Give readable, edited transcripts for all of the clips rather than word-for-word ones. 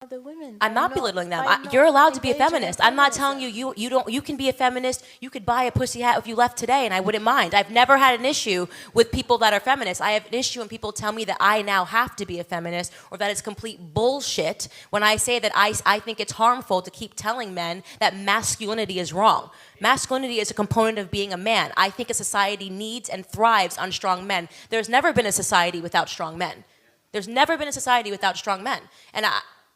other women. I'm not belittling them. You're allowed to be a feminist. I'm not telling you you can be a feminist. You could buy a pussy hat if you left today, and I wouldn't mind. I've never had an issue with people that are feminists. I have an issue when people tell me that I now have to be a feminist, or that it's complete bullshit when I say that I think it's harmful to keep telling men that masculinity is wrong. Masculinity is a component of being a man. I think a society needs and thrives on strong men. There's never been a society without strong men. There's never been a society without strong men. And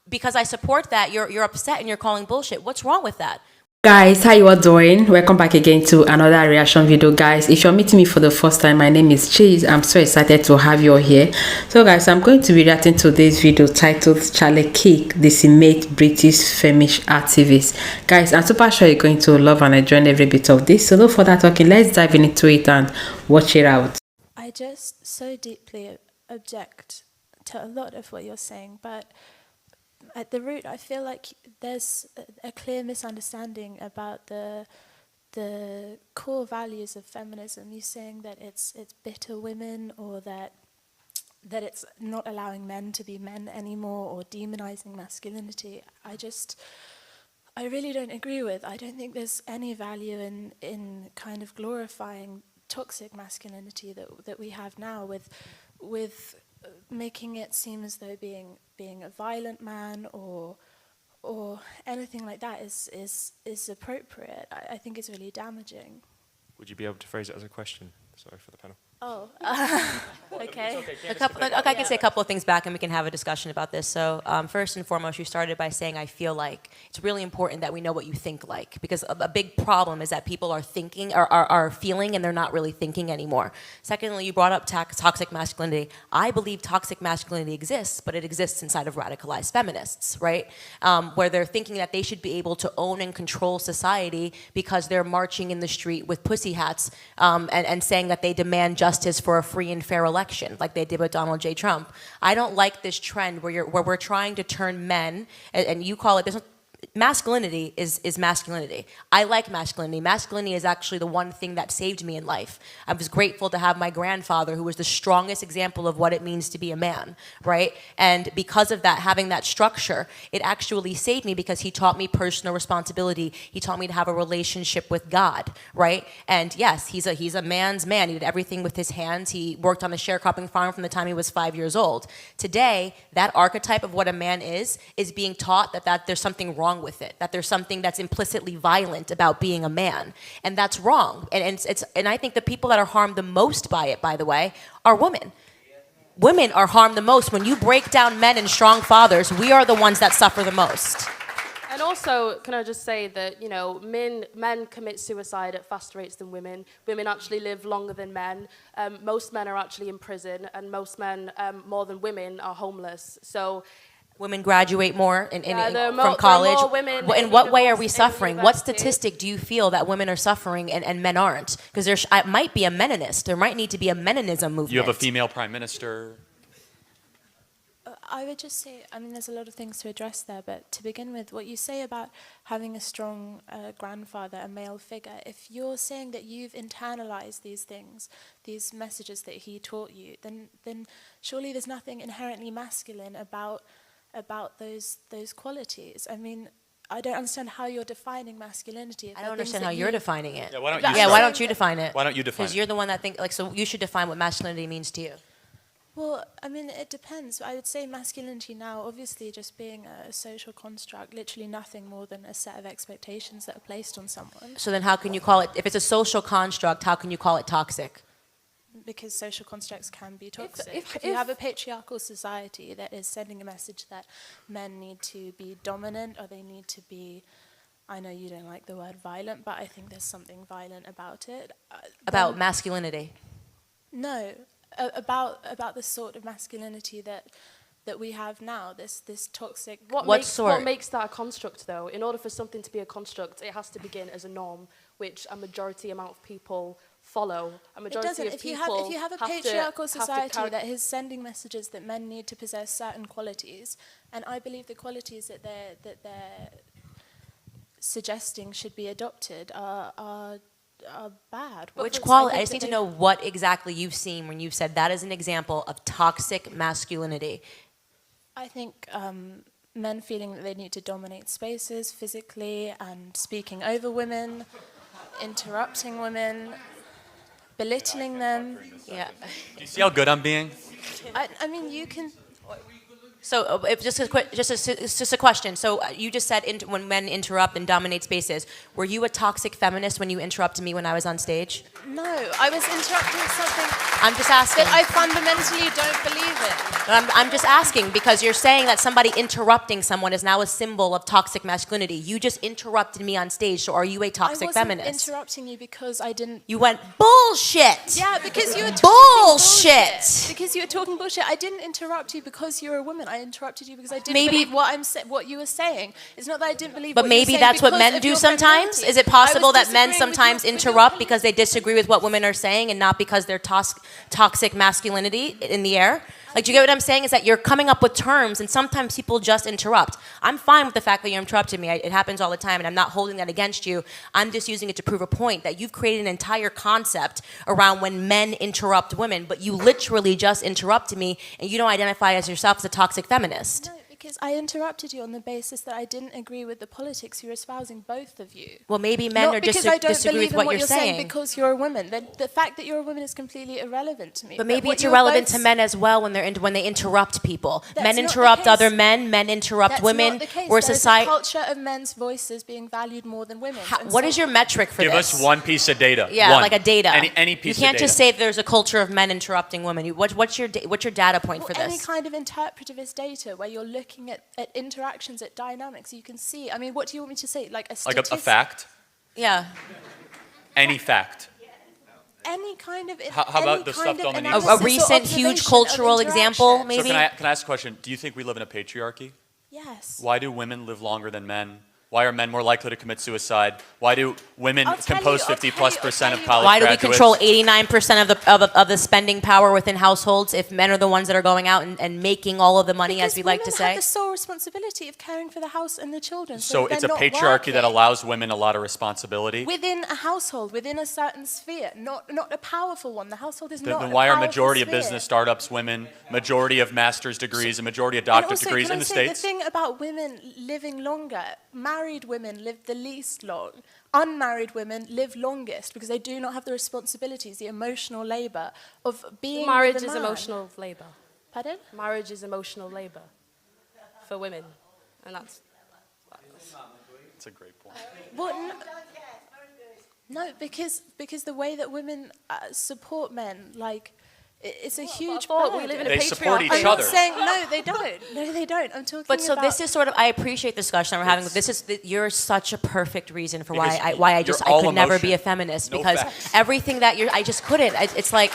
because I support that, you're upset and you're calling bullshit. What's wrong with that? Guys, how you all doing? Welcome back again to another reaction video. Guys, if you're meeting me for the first time, my name is Chase. I'm so excited to have you all here. So guys, I'm going to be reacting to this video titled Charlie Kirk Decimate British Feminist Activist. Guys, I'm super sure you're going to love and enjoy every bit of this. So no further talking, let's dive into it and watch it out. I just so deeply object to a lot of what you're saying, but at the root, I feel like there's a clear misunderstanding about the core values of feminism. You're saying that it's bitter women, or that it's not allowing men to be men anymore, or demonizing masculinity. I really don't agree with. I don't think there's any value in kind of glorifying toxic masculinity that we have now, with making it seem as though being a violent man or anything like that is appropriate. I think it's really damaging. Would you be able to phrase it as a question? Sorry for the panel. Oh, okay. I can say a couple of things back and we can have a discussion about this. So first and foremost, you started by saying, I feel like. It's really important that we know what you think like, because a big problem is that people are thinking, are feeling, and they're not really thinking anymore. Secondly, you brought up toxic masculinity. I believe toxic masculinity exists, but it exists inside of radicalized feminists, right? Where they're thinking that they should be able to own and control society because they're marching in the street with pussy hats and saying that they demand justice for a free and fair election, like they did with Donald J. Trump. I don't like this trend where we're trying to turn men, and you call it, masculinity is masculinity. I like masculinity. Masculinity is actually the one thing that saved me in life. I was grateful to have my grandfather, who was the strongest example of what it means to be a man, right? And because of that, having that structure, it actually saved me, because he taught me personal responsibility. He taught me to have a relationship with God, right? And yes, he's a man's man. He did everything with his hands. He worked on a sharecropping farm from the time he was 5 years old. Today, that archetype of what a man is being taught that there's something wrong with it, that there's something that's implicitly violent about being a man, and that's wrong. And I think the people that are harmed the most by it, by the way, are women. Women are harmed the most. When you break down men and strong fathers, we are the ones that suffer the most. And also, can I just say that, you know, men commit suicide at faster rates than women. Women actually live longer than men. Most men are actually in prison, and most men, more than women, are homeless. So women graduate more from college. In what way are we suffering? What statistic do you feel that women are suffering and men aren't? Because there might be a meninist. There might need to be a meninism movement. You have a female prime minister. I would just say, I mean, there's a lot of things to address there, but to begin with, what you say about having a strong grandfather, a male figure, if you're saying that you've internalized these things, these messages that he taught you, then surely there's nothing inherently masculine about those qualities. I mean, I don't understand how you're defining masculinity. I don't understand how you're defining it. Yeah, why don't you define it? Why don't you define it? Because you're the one that thinks, like, so you should define what masculinity means to you. Well, I mean, it depends. I would say masculinity now, obviously, just being a social construct, literally nothing more than a set of expectations that are placed on someone. So then how can you call it, if it's a social construct, how can you call it toxic? Because social constructs can be toxic. If you have a patriarchal society that is sending a message that men need to be dominant, or they need to be, I know you don't like the word violent, but I think there's something violent about it. About masculinity? No, about the sort of masculinity that we have now, this toxic. What makes that a construct, though? In order for something to be a construct, it has to begin as a norm, which a majority amount of people follow. A majority of people. If you have a patriarchal society that is sending messages that men need to possess certain qualities, and I believe the qualities that they're suggesting should be adopted are bad. Which quality? I just need to know what exactly you've seen when you've said that is an example of toxic masculinity. I think men feeling that they need to dominate spaces physically and speaking over women, interrupting women, belittling them. Yeah. Do you see how good I'm being? I mean, you can... So, just a question. So, you just said when men interrupt and dominate spaces. Were you a toxic feminist when you interrupted me when I was on stage? No, I was interrupting something. I'm just asking. That I fundamentally don't believe in. I'm just asking because you're saying that somebody interrupting someone is now a symbol of toxic masculinity. You just interrupted me on stage, so are you a toxic feminist? I wasn't interrupting you because I didn't... You went bullshit. Yeah, because you were talking bullshit. Because you were talking bullshit. I didn't interrupt you because you're a woman. I interrupted you because I didn't believe what you were saying. It's not that I didn't believe. But maybe that's what men do sometimes. Is it possible that men sometimes interrupt because they disagree with what women are saying and not because they're toxic masculinity in the air? Like, do you get what I'm saying? Is that you're coming up with terms, and sometimes people just interrupt. I'm fine with the fact that you interrupted me. It happens all the time, and I'm not holding that against you. I'm just using it to prove a point that you've created an entire concept around when men interrupt women, but you literally just interrupted me, and you don't identify as yourself as a toxic feminist. No, because I interrupted you on the basis that I didn't agree with the politics you're espousing, both of you. Well, maybe men are just disagree with what you're saying. Because you're a woman. The fact that you're a woman is completely irrelevant to me. But maybe it's irrelevant to men as well when they interrupt people. Men interrupt other men. Men interrupt women. That's not the case. We're There's society. a culture of men's voices being valued more than women's. What is your metric for Give this? us one piece of data. Yeah, one. like a data. Any piece of data. You can't just say there's a culture of men interrupting women. What's your data point for this? Any kind of interpretivist data where you're looking at interactions, at dynamics, you can see. I mean, what do you want me to say? Like a statistic? Like a fact? Yeah. Any fact. Any kind of... How about the stuff Dominique A recent huge cultural example, maybe? So can I ask a question? Do you think we live in a patriarchy? Yes. Why do women live longer than men? Why are men more likely to commit suicide? Why do women compose 50+% of college Why do we graduates? control 89% of the spending power within households if men are the ones that are going out and making all of the money, as we like to say? Because women have the sole responsibility of caring for the house and the children. So it's a patriarchy that allows women a lot of responsibility? Within a household, within a certain sphere, not a powerful one. The household is not a powerful Then why are majority sphere. of business startups women, majority of master's degrees, and majority of doctorate degrees in the States? The thing about women living longer, married women live the least long. Unmarried women live longest because they do not have the responsibilities, the emotional labor of being Marriage with a is man. emotional labor. Pardon? Marriage is emotional labor for women, and that's That's a great point. Well, no, because the way that women support men, like, it's a huge thought we live in a They support patriarchy. each I'm other. not saying no, they don't. No, they don't. I'm talking But so about... this is sort of, I appreciate the discussion we're having. You're such a perfect reason for why I you're I all could never emotion. be a feminist, No because facts. everything that I just couldn't. It's like,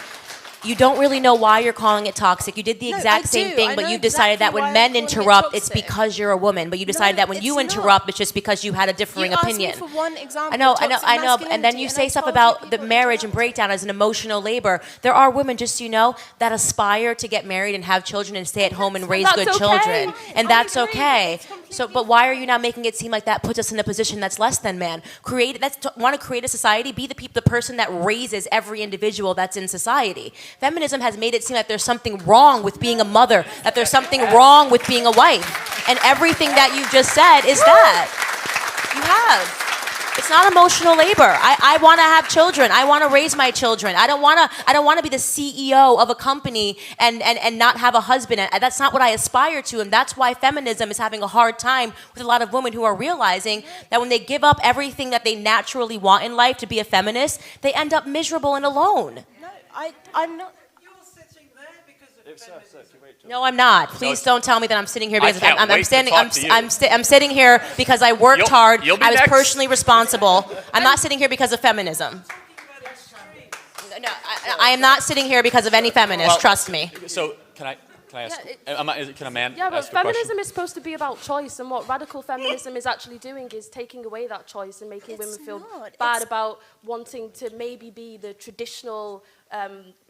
you don't really know why you're calling it toxic. You did the exact same thing, but you decided that when men interrupt, it's because you're a woman. But you decided that when you interrupt, it's just because you had a differing opinion. You asked me for one example. I know. And then you say stuff about the marriage and breakdown as an emotional labor. There are women, just so you know, that aspire to get married and have children and stay at home and raise good children, and that's okay. So, but why are you now making it seem like that puts us in a position that's less than man? Want to create a society? Be the person that raises every individual that's in society. Feminism has made it seem like there's something wrong with being a mother, that there's something wrong with being a wife, and everything that you just said is that. You have. It's not emotional labor. I want to have children. I want to raise my children. I don't want to be the CEO of a company and not have a husband. And that's not what I aspire to. And that's why feminism is having a hard time with a lot of women who are realizing that when they give up everything that they naturally want in life to be a feminist, they end up miserable and alone. No, I'm not... No, I'm not. Please don't tell me that I'm sitting here because I'm sitting here because I worked hard. I was personally responsible. I'm not sitting here because of feminism. No, I am not sitting here because of any feminist. Trust me. So can I ask? Can a man Yeah, but ask a question? feminism is supposed to be about choice, and what radical feminism is actually doing is taking away that choice and making women feel bad about wanting to maybe be the traditional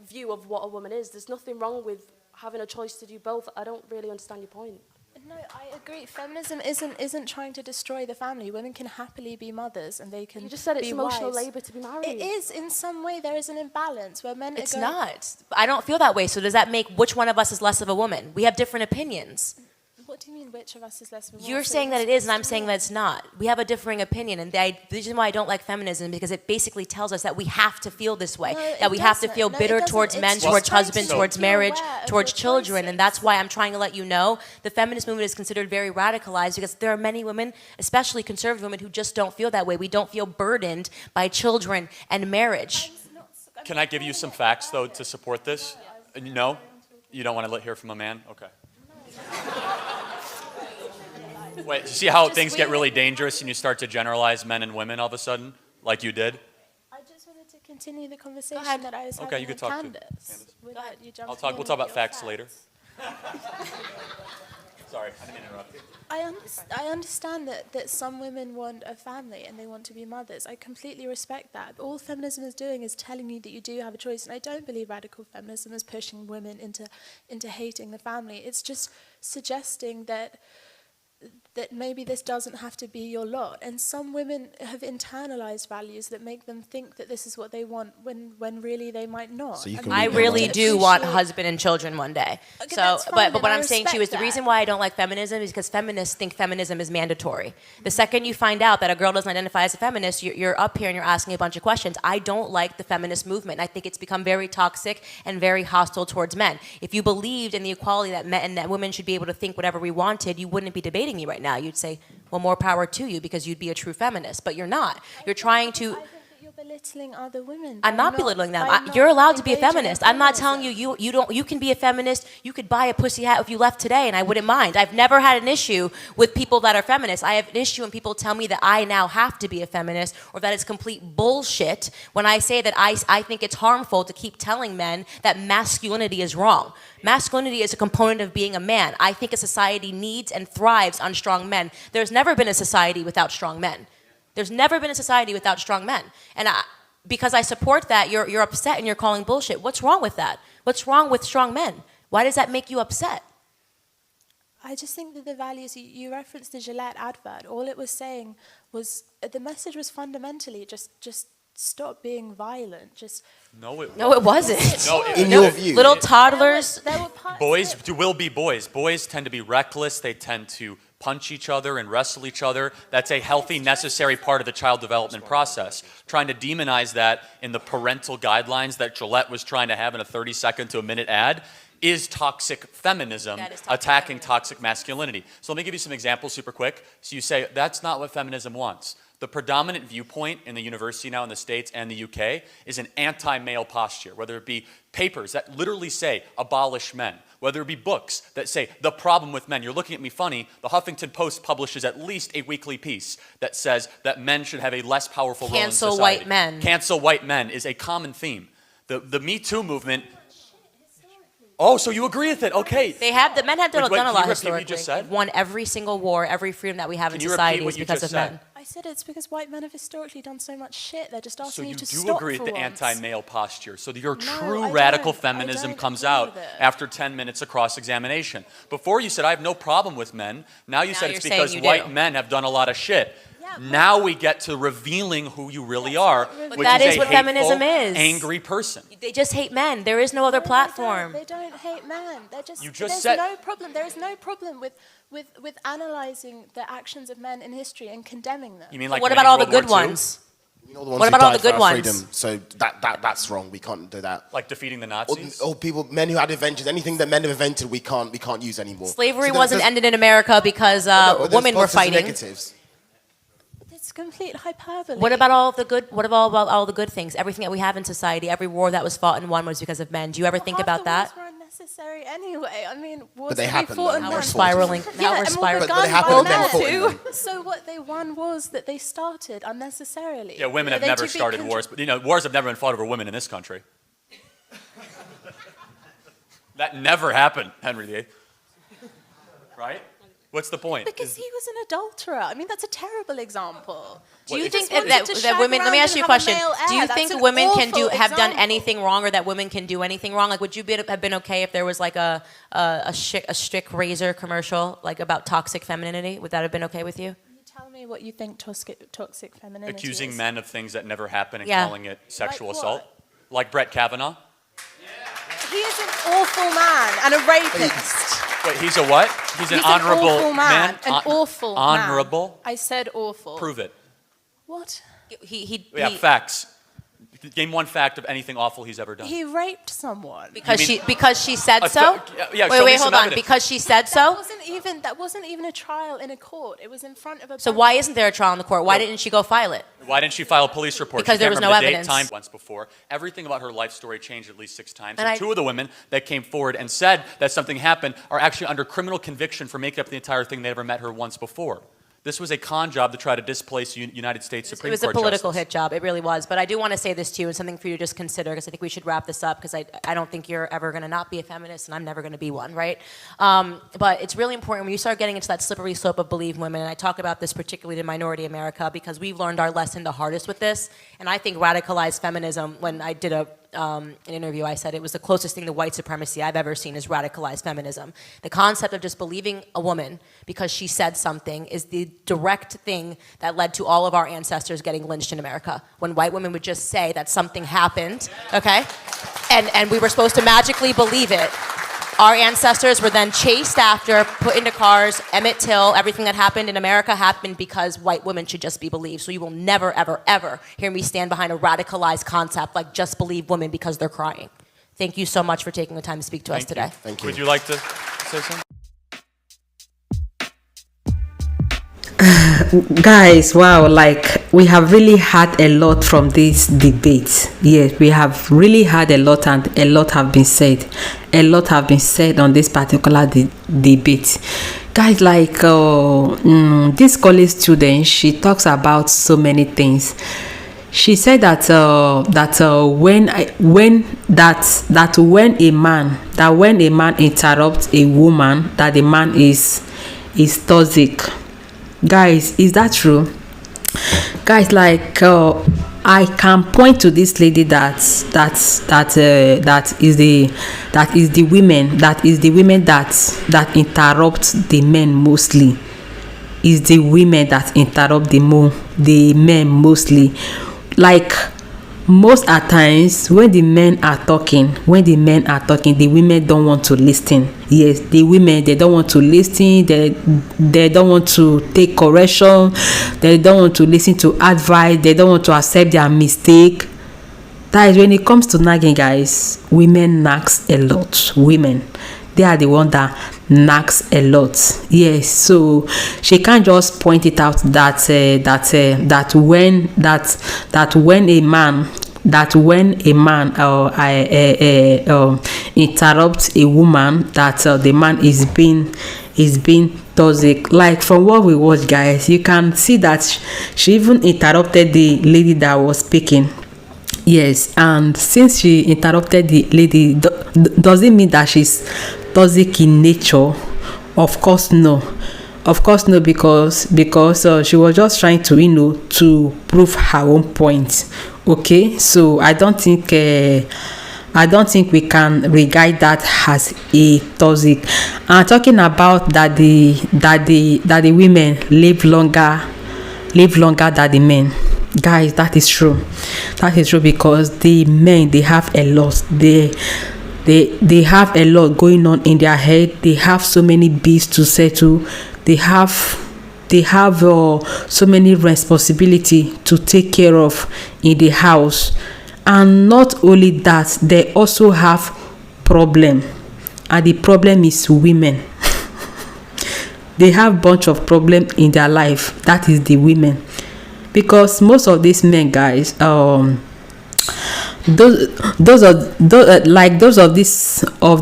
view of what a woman is. There's nothing wrong with having a choice to do both. I don't really understand your point. No, I agree. Feminism isn't trying to destroy the family. Women can happily be mothers, and they can. You just said it's emotional wives. labor to be married. It is in some way. There is an imbalance where men. It's not. I don't feel that way. So does that make which one of us is less of a woman? We have different opinions. What do do you mean, which of us is less of a You're saying that it is, and I'm saying that it's not. We have a differing opinion, and the reason why I don't like feminism because it basically tells us that we have to feel this way, that we have to feel bitter towards men, towards husbands, towards marriage, towards children, and that's why I'm trying to let you know the feminist movement is considered very radicalized because there are many women, especially conservative women, who just don't feel that way. We don't feel burdened by children and marriage. Can I give you some facts, though, to support this? No? You don't want to hear from a man? Okay. Wait, you see how things get really dangerous and you start to generalize men and women all of a sudden, like you did? I just wanted to continue the conversation that I was having with Candace. We'll talk about facts later. Sorry, I didn't interrupt you. I understand that some women want a family and they want to be mothers. I completely respect that. All feminism is doing is telling you that you do have a choice. And I don't believe radical feminism is pushing women into hating the family. It's just suggesting that maybe this doesn't have to be your lot. And some women have internalized values that make them think that this is what they want when really they might not. So I really do want a husband and children one day. Okay, so, fine, but what I'm saying to you is the reason why I don't like feminism is because feminists think feminism is mandatory. The second you find out that a girl doesn't identify as a feminist, you're up here and you're asking a bunch of questions. I don't like the feminist movement. I think it's become very toxic and very hostile towards men. If you believed in the equality that men and that women should be able to think whatever we wanted, you wouldn't be debating me right now. You'd say, well, more power to you because you'd be a true feminist. But you're not. You're trying to... I think that you're belittling other women. I'm not belittling them. You're allowed to be a feminist. I'm not telling you you can be a feminist. You could buy a pussy hat if you left today and I wouldn't mind. I've never had an issue with people that are feminists. I have an issue when people tell me that I now have to be a feminist or that it's complete bullshit when I say that I think it's harmful to keep telling men that masculinity is wrong. Masculinity is a component of being a man. I think a society needs and thrives on strong men. There's never been a society without strong men. There's never been a society without strong men. And because I support that, you're upset and you're calling bullshit. What's wrong with that? What's wrong with strong men? Why does that make you upset? I just think that the values, you referenced the Gillette advert. All it was saying was, the message was fundamentally just stop being violent. No, it wasn't. No, in your view. Little toddlers. There were parts boys will be boys. Boys tend to be reckless. They tend to punch each other and wrestle each other. That's a healthy, necessary part of the child development process. Trying to demonize that in the parental guidelines that Gillette was trying to have in a 30-second to a minute ad is toxic feminism, attacking toxic masculinity. So let me give you some examples super quick. So you say, that's not what feminism wants. The predominant viewpoint in the university now in the States and the UK is an anti-male posture, whether it be papers that literally say abolish men, whether it be books that say the problem with men. You're looking at me funny. The Huffington Post publishes at least a weekly piece that says that men should have a less powerful role in society. Cancel white men. Cancel white men is a common theme. The Me Too movement. Oh, so you agree with it? Okay. The men have done a lot historically. What you just said? Won every single war, every freedom that we have in society is because of men. I said it's because white men have historically done so much shit. They're just asking you to stop. So you do agree with the anti-male posture. So your true radical feminism comes out after 10 minutes of cross-examination. Before you said, I have no problem with men. Now you said it's because white men have done a lot of shit. Now we get to revealing who you really are, which that is what a hateful, feminism is. Angry person. They just hate men. There is no other platform. They don't hate men. There's no problem. There is no problem with analyzing the actions of men in history and condemning them. You mean like what about all the good ones? What about all the good ones? Freedom, so that's wrong. We can't do that. Like defeating the Nazis? Or men who had inventions. Anything that men have invented, we can't use anymore. Slavery wasn't ended in America because women were fighting. Negatives. It's complete hyperbole. What about all the good? What about all the good things? Everything that we have in society, every war that was fought and won was because of men. Do you ever think about that? Wars were unnecessary anyway. I mean, wars but they happened. Now we're spiraling. Now we're spiraling. But they happened too. So what they won was that they started unnecessarily. Yeah, women have never started wars, but wars have never been fought over women in this country. That never happened, Henry VIII. Right? What's the point? Because he was an adulterer. I mean, that's a terrible example. Do you think that women? Let me ask you a question. Do you think women have done anything wrong, or that women can do anything wrong? Like, would you have been okay if there was like a strict razor commercial like about toxic femininity? Would that have been okay with you? Tell me what you think toxic femininity is. Accusing men of things that never happen and calling it sexual assault, like Brett Kavanaugh. He is an awful man and a rapist. Wait, he's a what? He's an honorable awful man. An awful honorable? man. I said awful. Prove it. What? Yeah, facts. Name one fact of anything awful he's ever done. He raped someone. Because she said so? Yeah, wait, hold on. Because she said so? That wasn't even a trial in a court. It was in front of a... So why isn't there a trial in the court? Why didn't she go file it? Why didn't she file a police report? Because there was no evidence. Time once before. Everything about her life story changed at least 6 times. And 2 of the women that came forward and said that something happened are actually under criminal conviction for making up the entire thing. They never met her once before. This was a con job to try to displace United States Supreme Court justice. It was a political hit job. It really was. But I do want to say this to you, and something for you to just consider, because I think we should wrap this up, because I don't think you're ever going to not be a feminist, and I'm never going to be one, right? But it's really important when you start getting into that slippery slope of believe women, and I talk about this particularly to minority America, because we've learned our lesson the hardest with this, and I think radicalized feminism, when I did an interview, I said it was the closest thing to white supremacy I've ever seen is radicalized feminism. The concept of just believing a woman because she said something is the direct thing that led to all of our ancestors getting lynched in America. When white women would just say that something happened, okay? And we were supposed to magically believe it. Our ancestors were then chased after, put into cars, Emmett Till, everything that happened in America happened because white women should just be believed. So you will never, ever, ever hear me stand behind a radicalized concept like just believe women because they're crying. Thank you so much for taking the time to speak to us today. Thank you. Would you like to say something? Guys, wow, like we have really had a lot from this debate. Yes, we have really had a lot, and a lot have been said. A lot have been said on this particular debate. Guys, like this college student, she talks about so many things. She said that when a man interrupts a woman, that the man is toxic. Guys, is that true? Guys, like I can point to this lady that is the women that interrupt the men mostly. Is the women that interrupt the men mostly. Like most at times when the men are talking, the women don't want to listen. Yes, the women, they don't want to listen. They don't want to take correction. They don't want to listen to advice. They don't want to accept their mistake. That is when it comes to nagging, guys. Women nags a lot. Women, they are the one that nags a lot. Yes, so she can't just point it out that when a man interrupts a woman, that the man is being toxic. Like from what we watch, guys, you can see that she even interrupted the lady that was speaking. Yes, and since she interrupted the lady, does it mean that she's toxic in nature? Of course no, because she was just trying to to prove her own point. Okay, so I don't think we can regard that as a toxic. And talking about that the women live longer than the men. Guys, that is true because the men, they have a lot. They have a lot going on in their head. They have so many bills to settle. They have so many responsibility to take care of in the house. And not only that, they also have problem, and the problem is women. They have bunch of problem in their life. That is the women. Because most of these men, guys, those of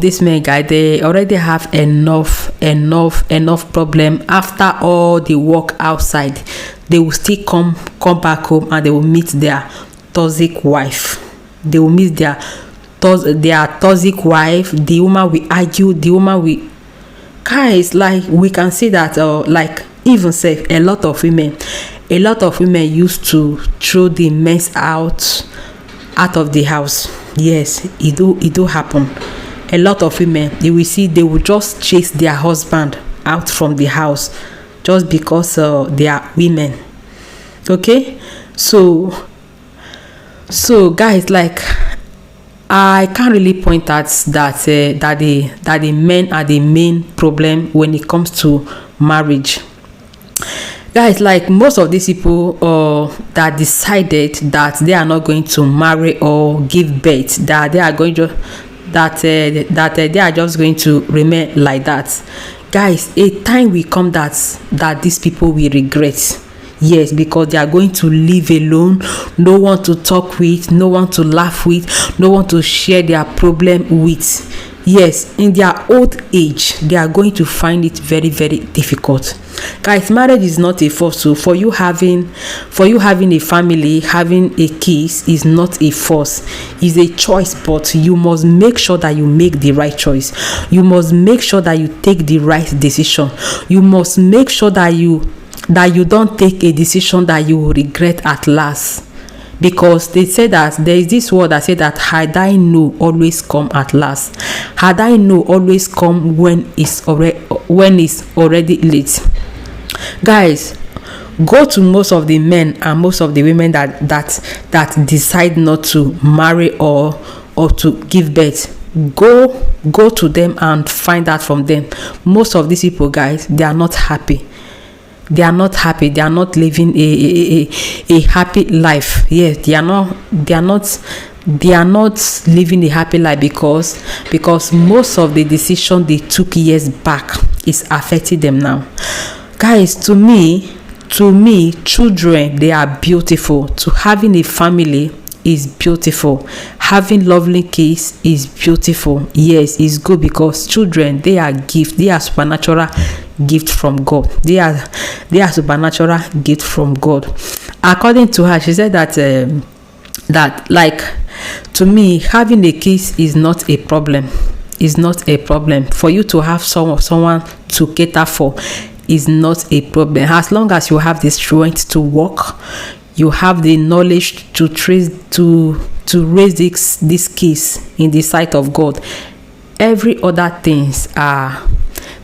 these men, guys, they already have enough problem. After all the work outside, they will still come back home, and they will meet their toxic wife. They will meet their toxic wife. The woman will argue. The woman will, guys, like we can see that like even say a lot of women used to throw the men out of the house. Yes, it do happen. A lot of women, you will see, they will just chase their husband out from the house just because they are women. Okay, so guys, like I can't really point at that the men are the main problem when it comes to marriage. Guys, like most of these people that decided that they are not going to marry or give birth, that they are going to they are just going to remain like that. Guys, a time will come that these people will regret. Yes, because they are going to live alone, no one to talk with, no one to laugh with, no one to share their problem with. Yes, in their old age, they are going to find it very, very difficult. Guys, marriage is not a force. So for you having a family, having a kids is not a force. It's a choice, but you must make sure that you make the right choice. You must make sure that you take the right decision. You must make sure that you don't take a decision that you will regret at last. Because they say that there is this word that said that had I know always come at last. Had I know always come when it's already late. Guys, go to most of the men and most of the women that decide not to marry or to give birth. Go to them and find out from them. Most of these people, guys, they are not happy. They are not happy. They are not living a happy life. Yes, they are not living a happy life because most of the decision they took years back is affecting them now. Guys, to me, children, they are beautiful. To having a family is beautiful. Having lovely kids is beautiful. Yes, it's good because children, they are gift. They are supernatural gift from God. They are supernatural gift from God. According to her, she said that like, to me, having a kids is not a problem. Is not a problem. For you to have someone to cater for is not a problem. As long as you have the strength to work, you have the knowledge to raise these kids in the sight of God. Every other things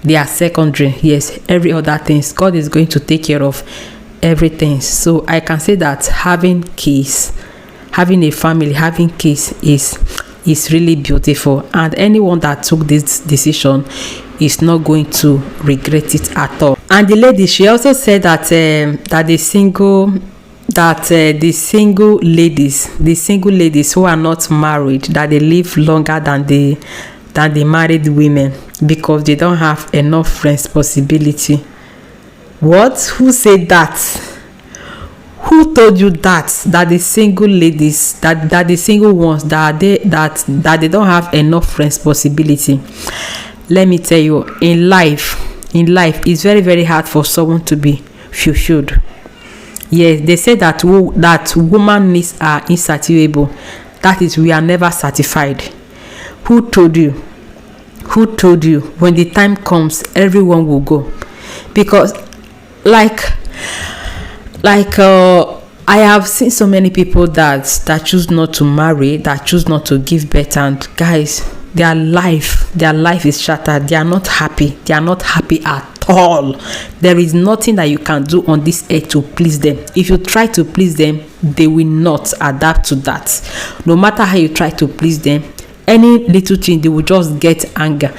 they are secondary. Yes, every other things God is going to take care of everything. So I can say that having kids, having a family, having kids is really beautiful, and anyone that took this decision is not going to regret it at all. And the lady, she also said that the single ladies who are not married, that they live longer than the married women because they don't have enough responsibility. What? Who said that? Who told you that the single ladies, that the single ones, that they don't have enough responsibility? Let me tell you, in life it's very, very hard for someone to be fulfilled. Yes, they say that woman needs are insatiable. That is, we are never satisfied. Who told you? When the time comes, everyone will go. Because like I have seen so many people that choose not to marry, that choose not to give birth, and guys, their life is shattered. They are not happy. They are not happy at all. There is nothing that you can do on this earth to please them. If you try to please them, they will not adapt to that. No matter how you try to please them, any little thing, they will just get anger.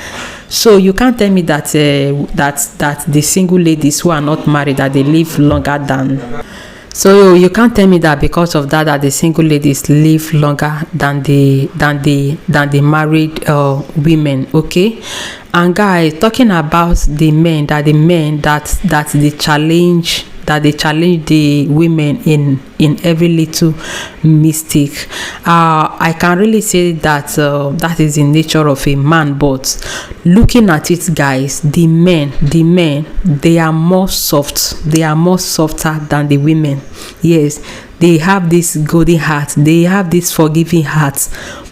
So you can't tell me that that the single ladies who are not married, that they live longer than. So you can't tell me that because of that the single ladies live longer than the married women. Okay. And guys, talking about the men that they challenge the women in every little mistake. I can really say that that is the nature of a man. But looking at it, guys, the men, they are more soft. They are more softer than the women. Yes, they have this golden heart. They have this forgiving heart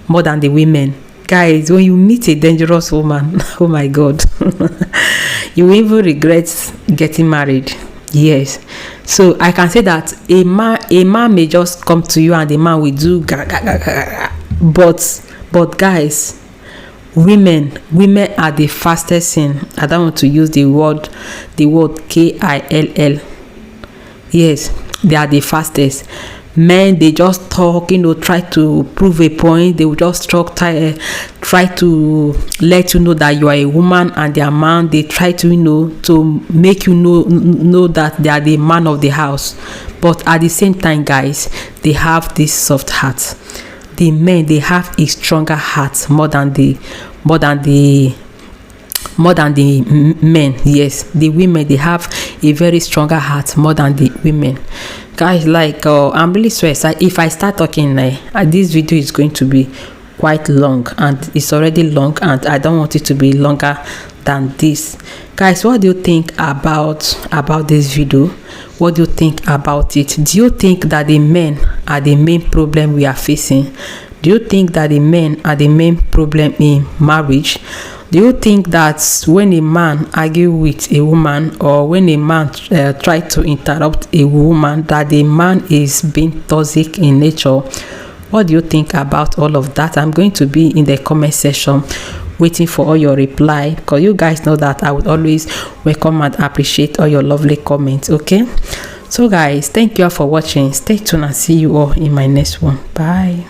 more than the women. Guys, when you meet a dangerous woman, oh my God, you will even regret getting married. Yes, so I can say that a man may just come to you and the man will do but guys, women are the fastest in. I don't want to use the word KILL. Yes, they are the fastest. men, they just talk, try to prove a point. They will just try to let you know that you are a woman, and their man, they try to to make you know that they are the man of the house. But at the same time, guys, they have this soft heart. The men, they have a stronger heart more than the men. Yes, the women, they have a very stronger heart more than the women. Guys, like I'm really so excited. If I start talking, this video is going to be quite long, and it's already long, and I don't want it to be longer than this. Guys, what do you think about this video? What do you think about it? Do you think that the men are the main problem we are facing? Do you think that the men are the main problem in marriage? Do you think that when a man argue with a woman, or when a man try to interrupt a woman, that the man is being toxic in nature? What do you think about all of that? I'm going to be in the comment section waiting for all your reply, because you guys know that I would always welcome and appreciate all your lovely comments. Okay, so guys, thank you all for watching. Stay tuned and see you all in my next one. Bye.